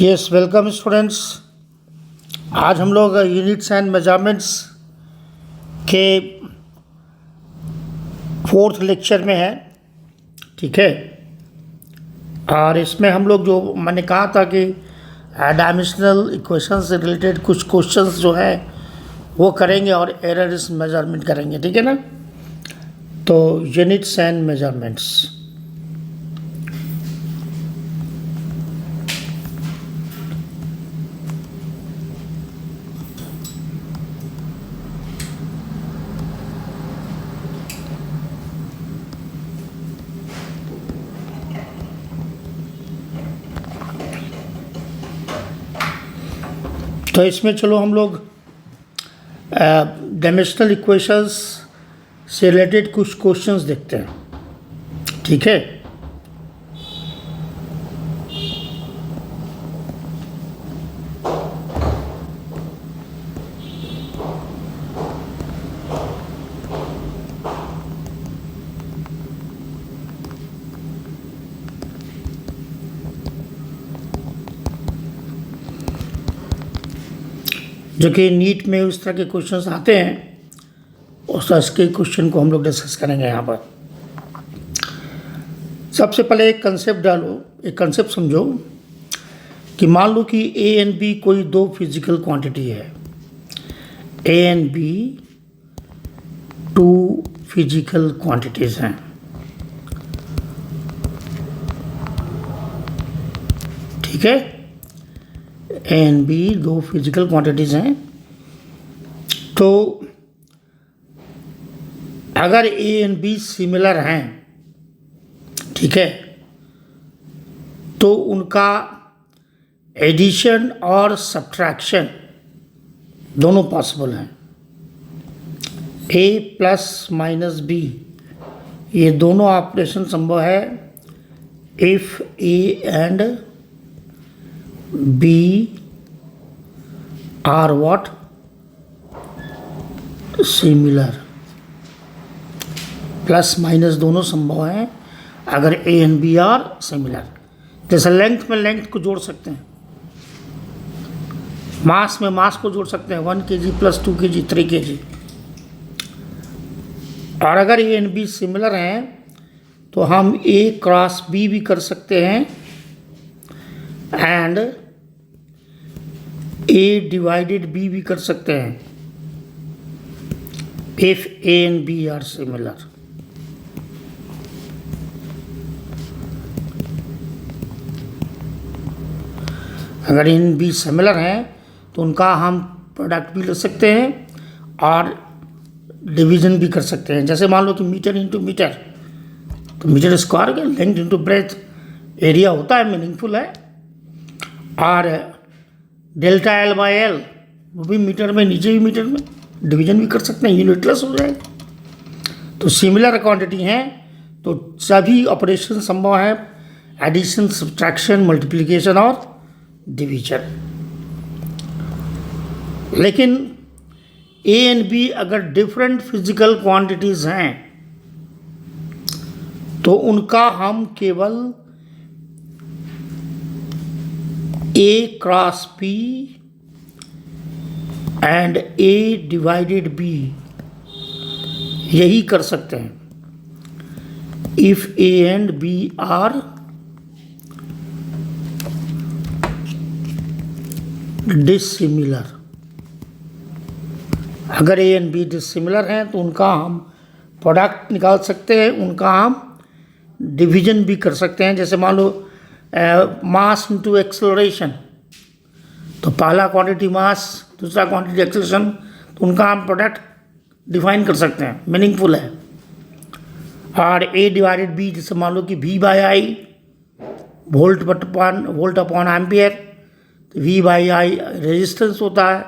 Yes welcome students. आज हम लोग यूनिट्स एंड मेजरमेंट्स के 4th लेक्चर में हैं, ठीक है। और इसमें हम लोग जो मैंने कहा था कि डायमेंशनल इक्वेशन से रिलेटेड कुछ क्वेश्चंस जो है वो करेंगे और एरर्स मेजरमेंट करेंगे, ठीक है ना। तो यूनिट्स एंड मेजरमेंट्स, तो इसमें चलो हम लोग डायमेंशनल इक्वेशंस से रिलेटेड कुछ क्वेश्चंस देखते हैं, ठीक है। जो कि नीट में उस तरह के क्वेश्चंस आते हैं, उस तरह के क्वेश्चन को हम लोग डिस्कस करेंगे यहाँ पर। सबसे पहले एक कंसेप्ट डालो, एक कंसेप्ट समझो कि मान लो कि ए एंड बी कोई दो फिजिकल क्वांटिटी है। A and B two physical quantities हैं, ठीक है। ए एंड बी दो फिजिकल क्वांटिटीज़ हैं। तो अगर ए एंड बी सिमिलर हैं, ठीक है, तो उनका एडिशन और सब्ट्रैक्शन दोनों पॉसिबल हैं। ए प्लस माइनस बी, ये दोनों ऑपरेशन संभव है if A and B are what similar. Plus minus दोनों संभव हैं अगर A and B are similar. जैसे लेंथ में लेंथ को जोड़ सकते हैं, मास में मास को जोड़ सकते हैं, 1 kg प्लस 2 kg 3 kg। और अगर ए एंड बी सिमिलर हैं तो हम ए क्रॉस बी भी कर सकते हैं एंड ए डिवाइडेड बी भी कर सकते हैं if A and B are similar. अगर ए एंड बी सिमिलर हैं तो उनका हम प्रोडक्ट भी ले सकते हैं और डिवीजन भी कर सकते हैं। जैसे मान लो कि मीटर इंटू मीटर, तो मीटर स्क्वायर का लेंथ इंटू ब्रेथ एरिया होता है, मीनिंगफुल है। और डेल्टा एल बाई एल, वो भी मीटर में, नीचे भी मीटर में डिवीजन भी कर सकते हैं, यूनिटलेस हो जाएगा। तो सिमिलर क्वांटिटी हैं तो सभी ऑपरेशन संभव है, एडिशन, सब्ट्रैक्शन, मल्टीप्लिकेशन और डिवीजन। लेकिन ए एंड बी अगर डिफरेंट फिजिकल क्वांटिटीज हैं तो उनका हम केवल A cross B and A divided B यही कर सकते हैं if A and B are dissimilar. अगर ए एंड बी डिसिमिलर हैं तो उनका हम प्रोडक्ट निकाल सकते हैं, उनका हम डिवीजन भी कर सकते हैं। जैसे मान लो मास इनटू एक्सेलरेशन, तो पहला क्वांटिटी मास, दूसरा क्वांटिटी एक्सेलरेशन, तो उनका हम प्रोडक्ट डिफाइन कर सकते हैं, मीनिंगफुल है। और ए डिवाइडेड बी, जैसे मान लो कि V by I volt upon ampere, तो वी बाई आई रेजिस्टेंस होता है,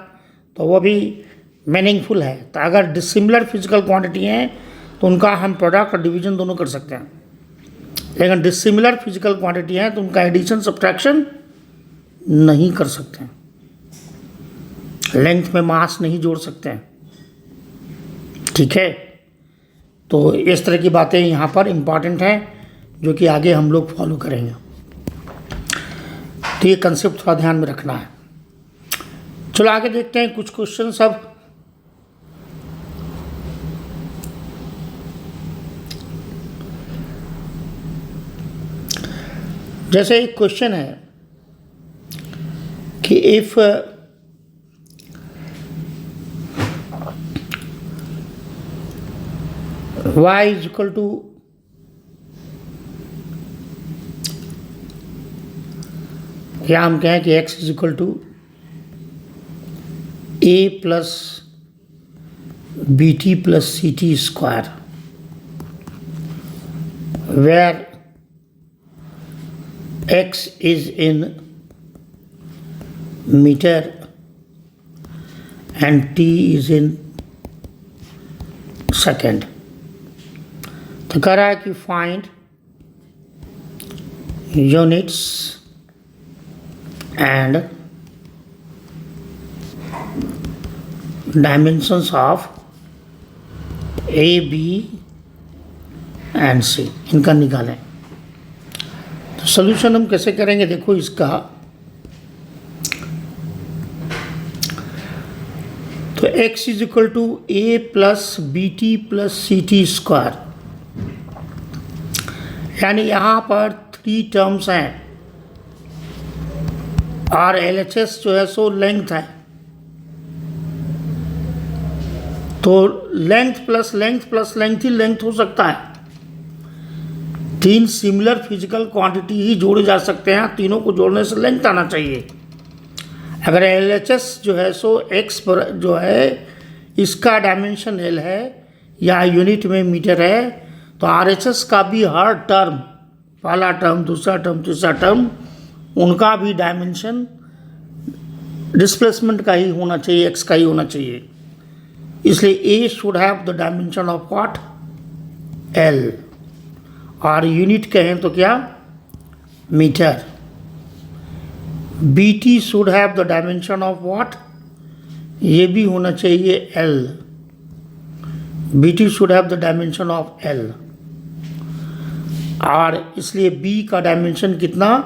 तो वो भी मीनिंगफुल है। तो अगर डिसिमिलर फिजिकल क्वांटिटी हैं तो उनका हम प्रोडक्ट और डिवीजन दोनों कर सकते हैं। लेकिन डिसिमिलर फिजिकल क्वांटिटी हैं तो उनका एडिशन सब्ट्रैक्शन नहीं कर सकते हैं, लेंथ में मास नहीं जोड़ सकते हैं, ठीक है। तो इस तरह की बातें यहाँ पर इम्पॉर्टेंट हैं जो कि आगे हम लोग फॉलो करेंगे। तो ये कंसेप्ट थोड़ा ध्यान में रखना है। चलो आगे देखते हैं कुछ क्वेश्चन सब। जैसे एक क्वेश्चन है कि if y is equal to या हम कहें कि x is equal to a plus b t plus c t square, where x is in meter and t is in second। तो कह रहा है कि find units and dimensions of A B and C, इनका निकालें। तो solution हम कैसे करेंगे, देखो इसका तो x is equal to a plus b t plus c t square, यानी यहाँ पर 3 टर्म्स हैं और LHS जो है सो लेंथ है, तो लेंथ प्लस लेंथ ही लेंथ हो सकता है। 3 सिमिलर फिजिकल क्वांटिटी ही जोड़े जा सकते हैं, तीनों को जोड़ने से लेंथ आना चाहिए। अगर LHS जो है सो x पर जो है इसका डायमेंशन L है या यूनिट में मीटर है, तो RHS का भी हर टर्म, पहला टर्म, दूसरा टर्म, तीसरा टर्म, उनका भी डायमेंशन डिस्प्लेसमेंट का ही होना चाहिए, x का ही होना चाहिए। इसलिए A should have the dimension of what, L, और यूनिट कहें तो क्या, metre. BT should have the dimension of what, ये भी होना चाहिए L, BT should have the dimension of L, और इसलिए B का डायमेंशन कितना,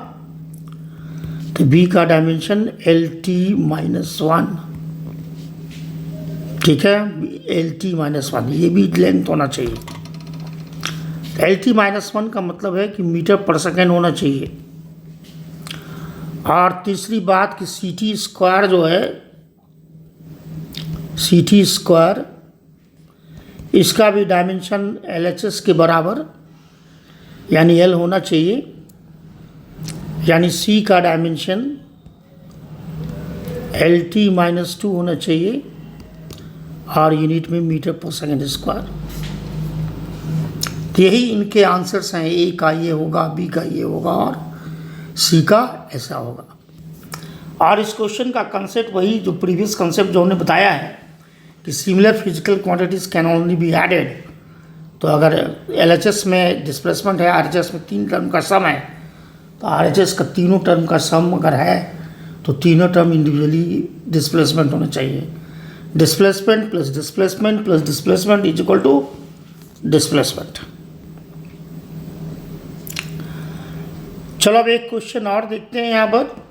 तो B का डायमेंशन LT-1, ठीक है, LT-1, ये भी लेंथ होना चाहिए। LT-1 का मतलब है कि मीटर पर सेकेंड होना चाहिए। और तीसरी बात कि सी टी स्क्वायर जो है, सी टी स्क्वायर, इसका भी डायमेंशन LHS के बराबर यानी L होना चाहिए, यानी C का डायमेंशन LT-2 होना चाहिए और यूनिट में मीटर पर सेकेंड स्क्वायर। तो यही इनके आंसर्स हैं, A का ये होगा, B का ये होगा और C का ऐसा होगा। और इस क्वेश्चन का कंसेप्ट वही जो प्रीवियस कंसेप्ट जो हमने बताया है कि similar physical quantities can only be added. तो अगर LHS में डिस्प्लेसमेंट है, RHS में 3 टर्म का सम है, तो RHS का तीनों टर्म का सम अगर है तो तीनों टर्म इंडिविजुअली डिस्प्लेसमेंट होना चाहिए। Displacement plus displacement plus displacement is equal to displacement. चलो अब एक क्वेश्चन और देखते हैं। यहाँ पर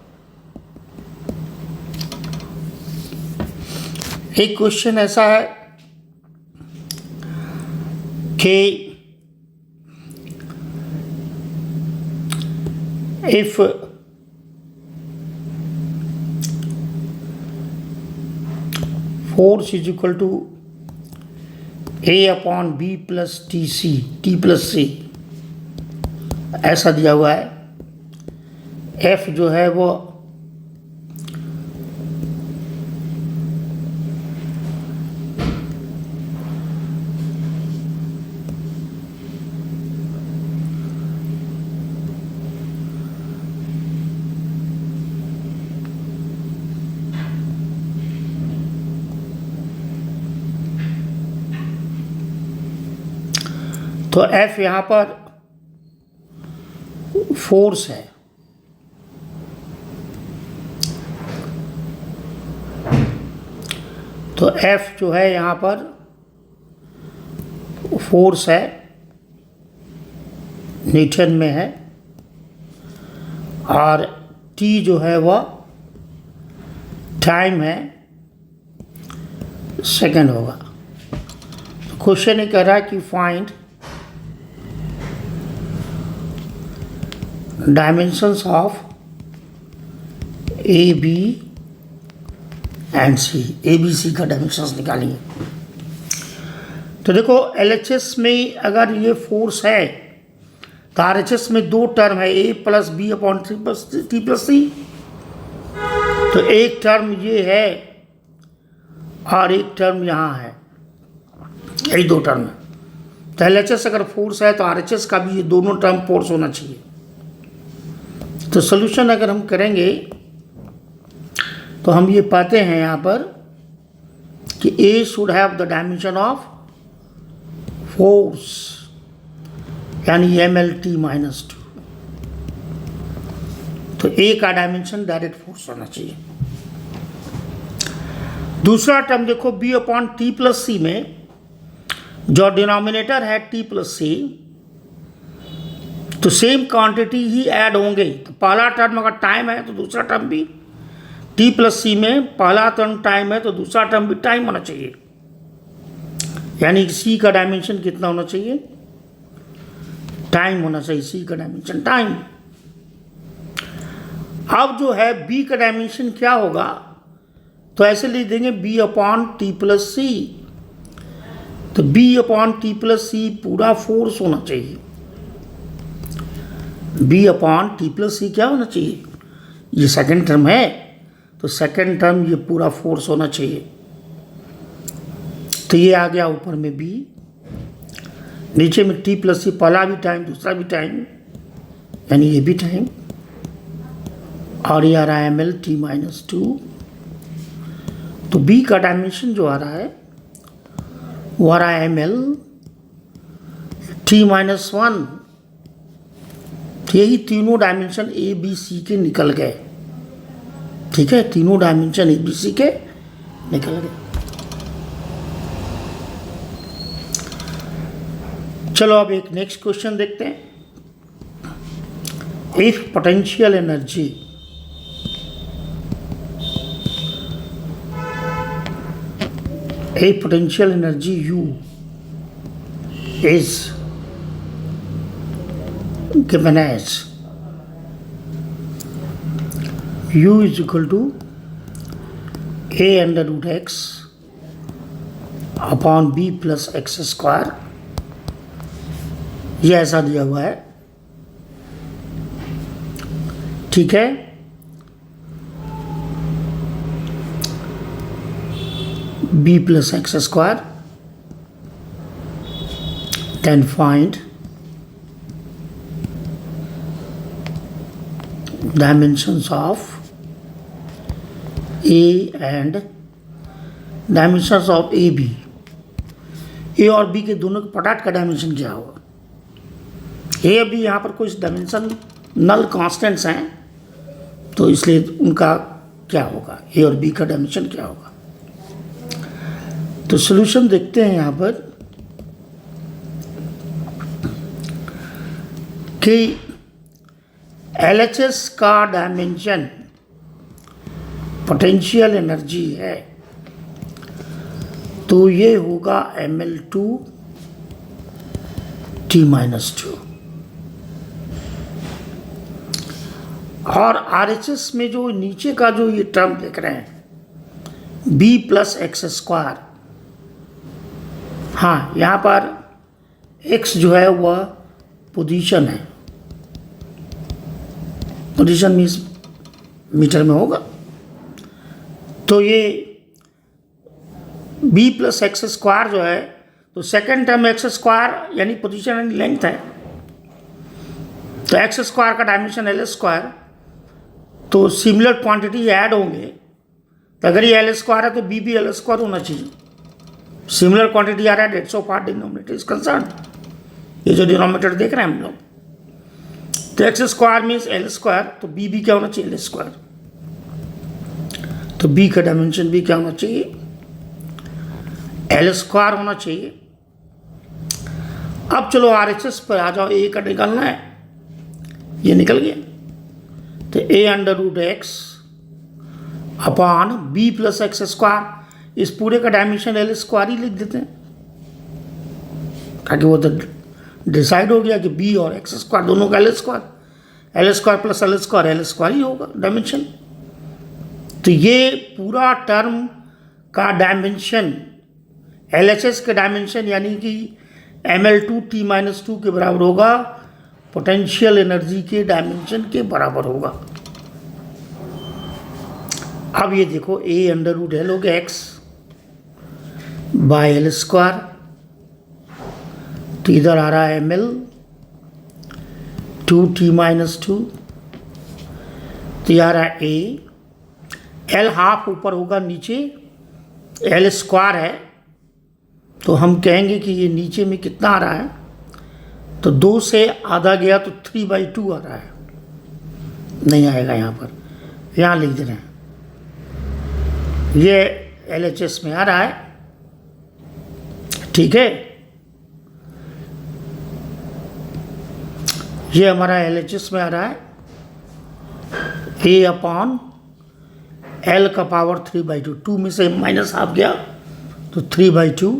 एक क्वेश्चन ऐसा है कि if force is equal to A/B plus T plus C, ऐसा दिया हुआ है। F जो है वो तो F यहाँ पर फोर्स है, तो F जो है यहाँ पर फोर्स है, न्यूटन में है, और टी जो है वह टाइम है, सेकंड होगा। क्वेश्चन ये कह रहा है कि find dimensions of A B and C. A B C का डायमेंशंस निकालिए। तो देखो एलएचएस में अगर ये फोर्स है तो आरएचएस में दो टर्म है, A plus B upon T plus C. तो एक टर्म ये है और एक टर्म यहाँ है, यही दो टर्म है। तो एलएचएस अगर फोर्स है तो आरएचएस का भी ये दोनों टर्म फोर्स होना चाहिए। तो सोल्यूशन अगर हम करेंगे तो हम ये पाते हैं यहाँ पर कि A should have the dimension of force, यानी MLT माइनस 2। तो ए का डायमेंशन डायरेक्ट फोर्स होना चाहिए। दूसरा टर्म देखो बी अपॉन टी प्लस सी में जो डिनोमिनेटर है टी प्लस सी, तो सेम क्वांटिटी ही ऐड होंगे। तो पहला टर्म अगर टाइम है तो दूसरा टर्म भी टी प्लस सी में पहला टर्म टाइम है तो दूसरा टर्म भी टाइम होना चाहिए। यानी सी का डायमेंशन कितना होना चाहिए? टाइम होना चाहिए। सी का डायमेंशन टाइम। अब जो है बी का डायमेंशन क्या होगा? तो ऐसे लिख देंगे B upon T plus C. तो बी अपॉन टी प्लस सी पूरा फोर्स होना चाहिए। बी अपॉन टी प्लस सी क्या होना चाहिए? ये सेकंड टर्म है तो सेकंड टर्म ये पूरा फोर्स होना चाहिए। तो ये आ गया ऊपर में बी, नीचे में टी प्लस सी, पहला भी टाइम दूसरा भी टाइम, यानी ये भी टाइम, और ये आ रहा है MLT माइनस 2। तो बी का डायमेंशन जो आ रहा है वो आ रहा है MLT माइनस 1। यही तीनों डायमेंशन ए बी सी के निकल गए। ठीक है, तीनों डायमेंशन ए बी सी के निकल गए। चलो अब एक नेक्स्ट क्वेश्चन देखते हैं। If potential energy U is given as U is equal to A under root x upon B plus x square, ये ऐसा दिया हुआ है। ठीक है, B plus x square, then find dimensions of A and dimensions of AB। A और B के दोनों के प्रोडक्ट का डायमेंशन क्या होगा? ए और बी यहाँ पर कुछ डायमेंशन नल कांस्टेंट्स हैं, तो इसलिए उनका क्या होगा? ए और बी का डायमेंशन क्या होगा? तो सॉल्यूशन देखते हैं यहाँ पर कि एलएचएस का डायमेंशन पोटेंशियल एनर्जी है, तो ये होगा ML2 T माइनस 2। और आरएचएस में जो नीचे का जो ये टर्म देख रहे हैं B प्लस एक्स स्क्वायर, हाँ यहाँ पर x जो है वह पोजीशन है, पोजीशन मीन्स मीटर में होगा। तो ये B प्लस एक्स स्क्वायर जो है, तो सेकेंड टर्म एक्स स्क्वायर यानी पोजीशन यानी लेंथ है, तो एक्स स्क्वायर का डायमेंशन एल स्क्वायर, तो सिमिलर क्वांटिटी ऐड होंगे। तो अगर ये एल स्क्वायर है तो बी भी एल स्क्वायर होना चाहिए। सिमिलर क्वांटिटी आ रहा है, that's of part denominator is concern. ये जो डिनोमिनेटर देख रहे हैं हम लोग, तो X square means L square, तो बी भी क्या होना चाहिए? L square. तो बी का डायमेंशन भी क्या होना चाहिए? एल स्क्वायर होना चाहिए। अब चलो आरएचएस पर आ जाओ। ए का निकालना है, ये निकल गया। तो A under root X upon B plus X square, इस पूरे का डायमेंशन एल स्क्वायर ही लिख देते हैं, ताकि वो तो डिसाइड हो गया कि बी और एक्स स्क्वायर दोनों का L square plus L square ही होगा डायमेंशन। तो ये पूरा टर्म का डायमेंशन LHS के डायमेंशन यानी कि ML2 T-2 के बराबर होगा, पोटेंशियल एनर्जी के डायमेंशन के बराबर होगा। अब ये देखो a अंडर रूट एल हो गया एक्स बाय एल स्क्वायर, तो इधर आ रहा है ML2 T-2, तो ये आ रहा है a, एल हाफ ऊपर होगा, नीचे एल स्क्वायर है, तो हम कहेंगे कि ये नीचे में कितना आ रहा है, तो 2 से आधा गया तो 3/2 आ रहा है, नहीं आएगा यहाँ पर, यहाँ लिख दे रहे हैं, ये LHS में आ रहा है, ठीक है। ये हमारा LHS में आ रहा है a अपॉन एल का पावर 3/2, 2 में से माइनस हाफ गया तो 3/2,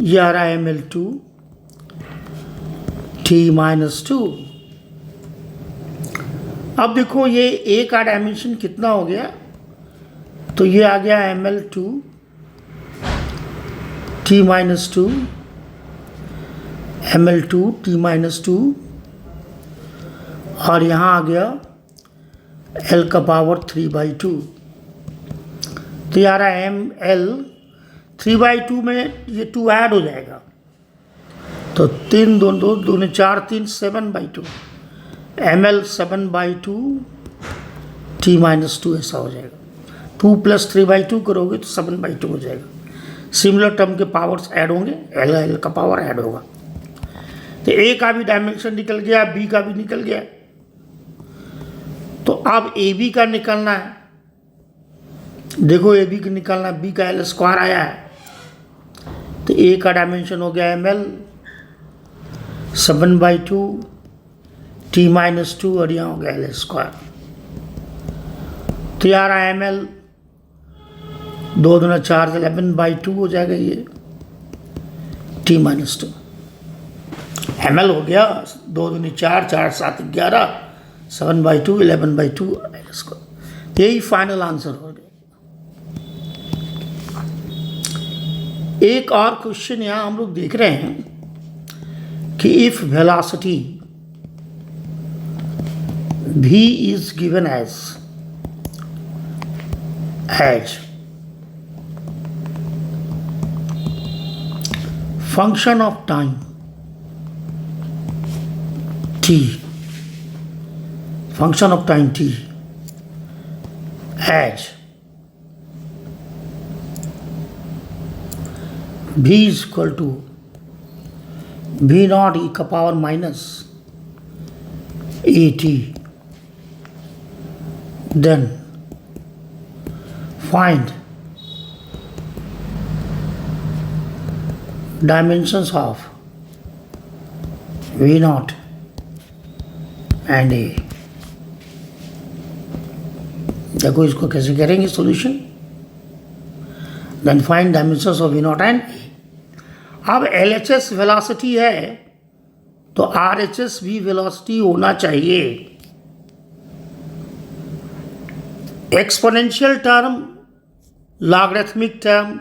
ये आ रहा है ML2 T-2। अब देखो ये a का डायमेंशन कितना हो गया, तो ये आ गया ML2 T-2, ML2 T-2, और यहाँ आ गया L का पावर 3/2, तो ये आ रहा है ML 3/2 में ये 2 ऐड हो जाएगा, तो 3 2 2 2 4 3 7/2, ML 7/2 T-2 ऐसा हो जाएगा। 2 + 3/2 करोगे तो 7/2 हो जाएगा। सिमिलर टर्म के पावर्स ऐड होंगे, एल का पावर ऐड होगा, तो ए का भी डायमेंशन निकल गया, बी का भी निकल गया। तो अब ए बी का निकलना है, देखो ए बी का निकलना, बी का एल स्क्वायर आया है, तो ए का डायमेंशन हो गया ML 7/2 T-2, और यहाँ हो गया एल स्क्वायर, तो यार ML 2 दूना 4 11/2 हो जाएगा, ये T-2 ML हो गया 2 दूनी 4 4 7 11 7/2 11/2 एल स्क्वायर। यही फाइनल आंसर हो गया। एक और क्वेश्चन यहाँ हम लोग देख रहे हैं कि if velocity v is given as function of time t, function of time t as v is equal to v naught e का power minus at, then find dimensions of v naught and a। देखो इसको कैसे करेंगे solution, then find dimensions of v naught and a। अब LHS velocity है तो RHS भी velocity होना चाहिए। एक्सपोनेंशियल टर्म, लॉगरिथमिक टर्म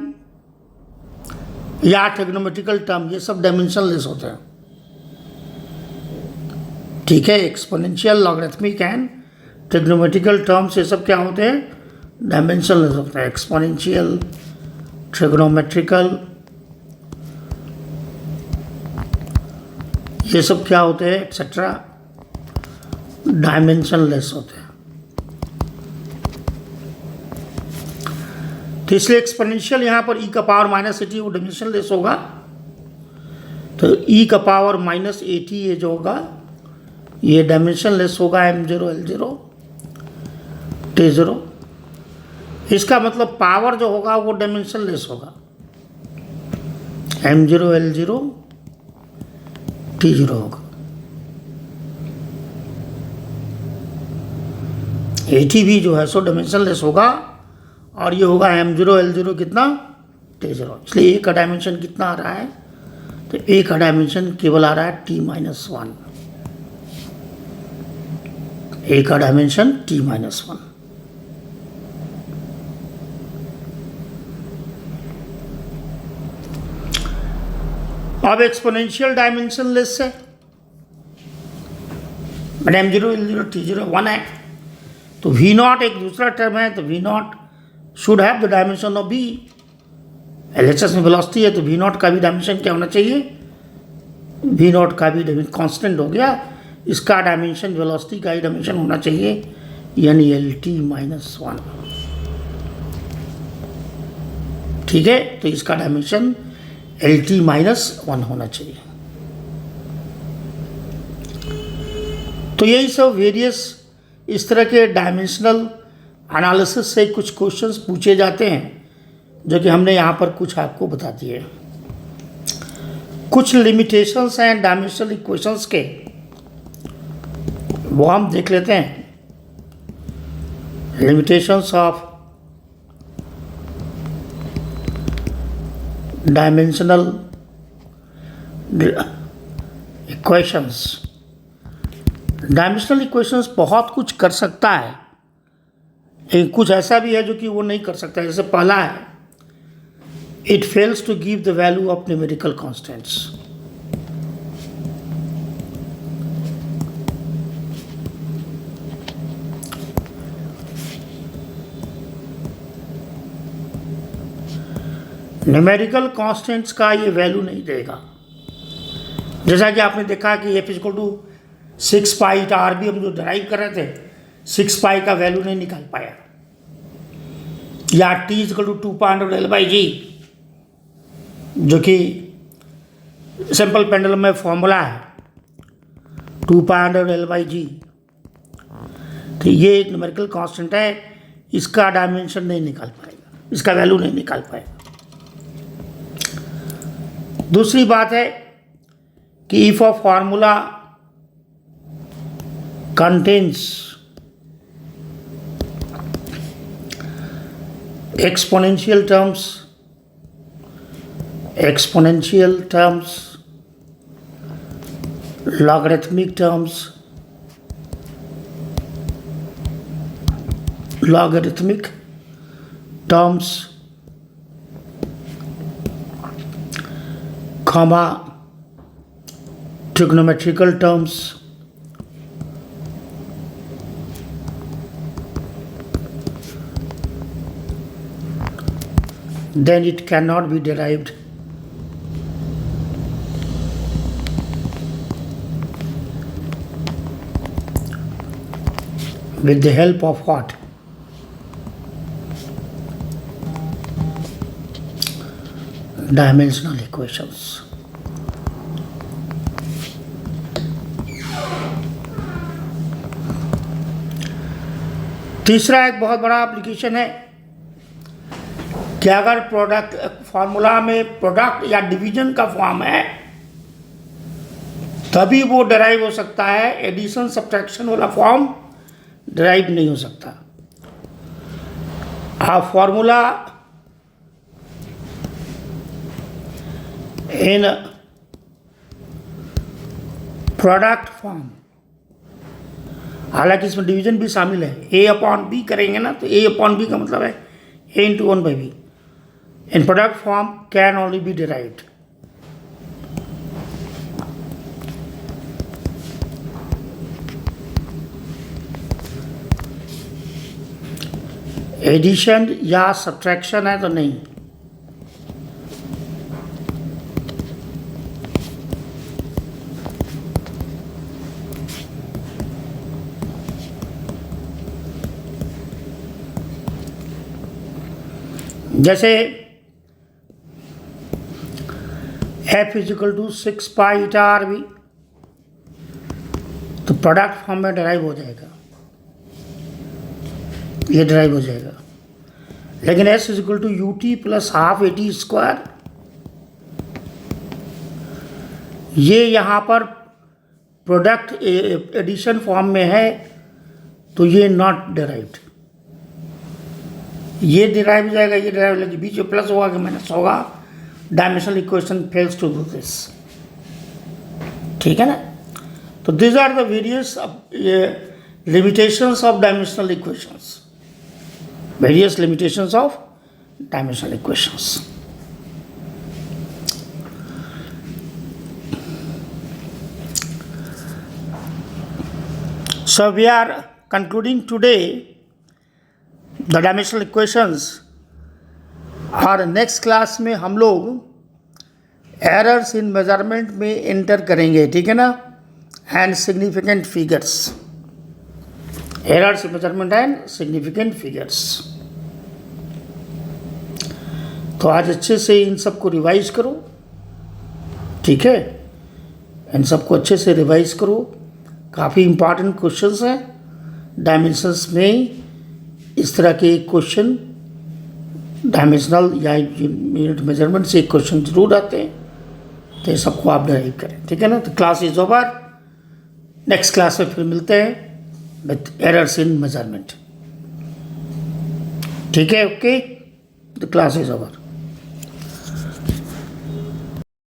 या ट्रिग्नोमेट्रिकल टर्म, ये सब डायमेंशनलेस होते हैं, ठीक है। Exponential, logarithmic and trigonometrical terms ये सब क्या होते हैं, डायमेंशनलेस होते हैं। एक्सपोनेंशियल, ट्रिग्नोमेट्रिकल, ये सब क्या होते हैं एक्सेट्रा, डायमेंशनलेस होते हैं। तो इसलिए एक्सपोनेंशियल यहाँ पर e का पावर -80 वो डायमेंशनलेस होगा, तो e का पावर -80 ये जो होगा ये डायमेंशनलेस होगा, m0 l0 t0। इसका मतलब पावर जो होगा वो डायमेंशनलेस होगा, m0 l0 t0 होगा। 80 भी जो है सो डायमेंशनलेस होगा, और ये होगा m0 l0 कितना t0, इसलिए ए का डायमेंशन कितना आ रहा है, तो ए का डायमेंशन केवल आ रहा है t-1, ए का डायमेंशन t-1। अब एक्सपोनेंशियल डायमेंशनलेस है, m0 l0 t0 1 है, तो v0 एक दूसरा टर्म है, तो v0 should have the dimension of b। LHS में वेलोसिटी है तो v0 का भी डायमेंशन क्या होना चाहिए, v0 का भी डायमेंशन कांस्टेंट हो गया, इसका डायमेंशन वेलोसिटी का ही डायमेंशन होना चाहिए, यानी LT-1। ठीक है, तो इसका डायमेंशन LT-1 होना चाहिए। तो यही सब वेरियस इस तरह के डायमेंशनल एनालिसिस से कुछ क्वेश्चंस पूछे जाते हैं, जो कि हमने यहाँ पर कुछ आपको बता दिए। कुछ लिमिटेशंस हैं डायमेंशनल इक्वेशंस के, वो हम देख लेते हैं। Limitations of dimensional equations. Dimensional equations बहुत कुछ कर सकता है, लेकिन कुछ ऐसा भी है जो कि वो नहीं कर सकता। जैसे पहला है, it fails to give the value of numerical constants. Numerical constants का ये वैल्यू नहीं देगा। जैसा कि आपने देखा कि f equal to 6 pi R भी हम जो ड्राइव कर रहे थे, 6 पाई का वैल्यू नहीं निकाल पाया, या t इक्वल टू 2.L/g, जो कि सिंपल पेंडुलम में फॉर्मूला है 2.L/g। तो ये एक न्यूमेरिकल कांस्टेंट है, इसका डायमेंशन नहीं निकाल पाएगा, इसका वैल्यू नहीं निकाल पाएगा। दूसरी बात है कि if a formula contains exponential terms, logarithmic terms, comma trigonometrical terms, then it cannot be derived with the help of what? Dimensional equations. तीसरा एक बहुत बड़ा एप्लीकेशन है कि अगर प्रोडक्ट फार्मूला में प्रोडक्ट या डिवीजन का फॉर्म है तभी वो डिराइव हो सकता है, एडिशन सब्ट्रैक्शन वाला फॉर्म डिराइव नहीं हो सकता। आप फॉर्मूला इन प्रोडक्ट फॉर्म, हालांकि इसमें डिवीजन भी शामिल है, A/B करेंगे ना, तो A/B का मतलब है A into 1/B। In product form can only be derived. Addition या सब्ट्रैक्शन है तो नहीं। जैसे f is equal to 6 pi R भी, तो प्रोडक्ट फॉर्म में डिराइव हो जाएगा, ये डिराइव हो जाएगा। लेकिन s is equal to ut plus half AT square, ये यहाँ पर प्रोडक्ट एडिशन फॉर्म में है, तो ये नॉट डिराइव्ड, ये डिराइव जाएगा, ये डिराइव लगे, बीच में प्लस होगा कि माइनस होगा, dimensional equation fails to do this. ठीक है ना। तो this are the various limitations of dimensional equations, various limitations of dimensional equations. So we are concluding today the dimensional equations, और नेक्स्ट क्लास में हम लोग एरर्स इन मेजरमेंट में enter करेंगे। ठीक है ना, and significant figures, errors in measurement and significant figures. तो आज अच्छे से इन सबको रिवाइज करो। ठीक है, इन सबको अच्छे से रिवाइज करो, काफ़ी इंपॉर्टेंट क्वेश्चंस हैं डायमेंशंस में। इस तरह के क्वेश्चन डायमेंशनल या यूनिट मेजरमेंट से क्वेश्चन जरूर आते हैं, तो ये सबको आप ड्राइव करें। ठीक है ना। तो class is over, next class में फिर मिलते हैं विथ एरर्स इन मेजरमेंट। ठीक है, okay, the class is over.